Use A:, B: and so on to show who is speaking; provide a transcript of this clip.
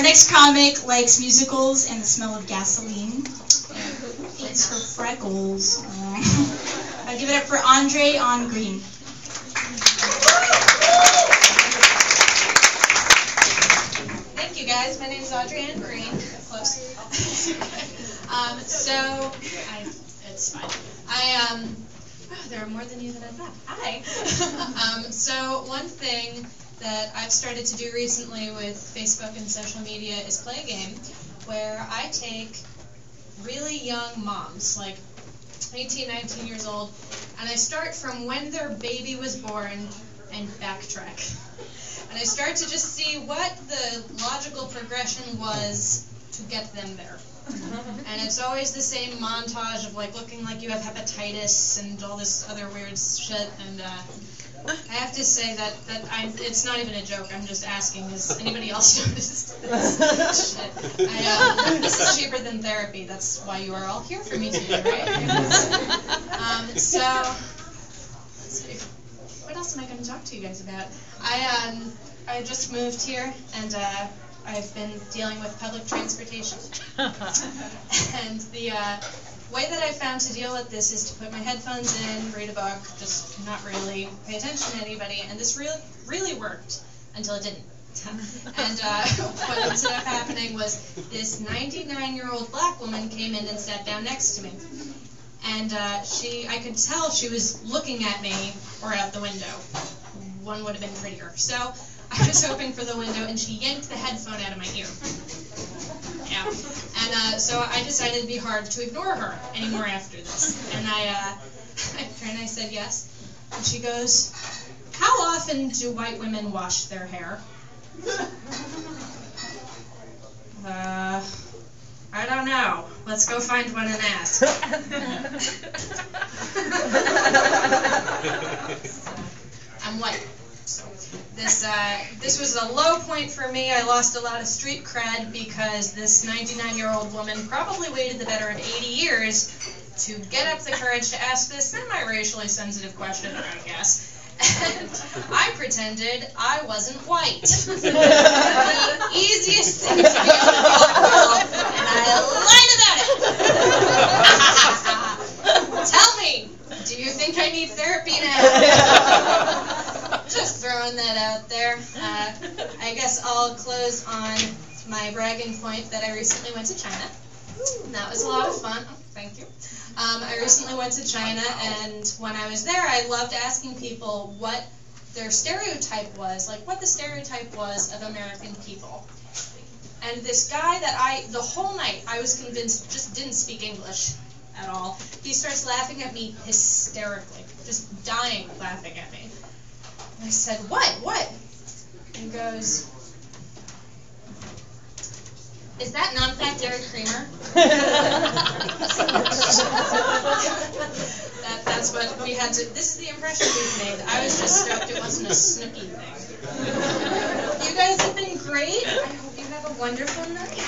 A: next comic likes musicals and the smell of gasoline. It's for freckles. I'll give it up for Audrey on Greene.
B: Thank you, guys. My name is Audrey on Greene. Close. It's fine. There are more than you than I thought. Hi. So one thing that I've started to do recently with Facebook and social media is play a game where I take really young moms, like 18, 19 years old, and I start from when their baby was born and backtrack. And I start to just see what the logical progression was to get them there. And it's always the same montage of like looking like you have hepatitis and all this other weird shit. And I have to say that it's not even a joke. I'm just asking, has anybody else noticed this shit? This is cheaper than therapy. That's why you are all here for me today, right? So let's see. What else am I going to talk to you guys about? I just moved here, and I've been dealing with public transportation. And the way that I found to deal with this is to put my headphones in, read a book, just not really pay attention to anybody, and this really worked until it didn't. And what ended up happening was this 99-year-old black woman came in and sat down next to me. And I could tell she was looking at me or out the window. One would have been prettier. So I was hoping for the window, and she yanked the headphone out of my ear. Yeah. And so I decided it'd be hard to ignore her anymore after this. And I turned and I said yes. And she goes, "How often do white women wash their hair?" I don't know. Let's go find one and ask. I'm white. So this was a low point for me. I lost a lot of street cred because this 99-year-old woman probably waited the better of 80 years to get up the courage to ask this semi-racially sensitive question, I guess. And I pretended I wasn't white. The easiest thing to be on the girl, and I lied about it. Tell me, do you think I need therapy now? Just throwing that out there. I guess I'll close on my bragging point that I recently went to China. And that was a lot of fun. Oh, thank you. I recently went to China, and when I was there, I loved asking people what their stereotype was, like what the stereotype was of American people. And this guy that the whole night, I was convinced just didn't speak English at all. He starts laughing at me hysterically, just dying laughing at me. And I said, What? And he goes, "Is that non-fat dairy creamer?" That's what we had to, this is the impression we've made. I was just stoked it wasn't a Snooki thing. You guys have been great. I hope you have a wonderful night.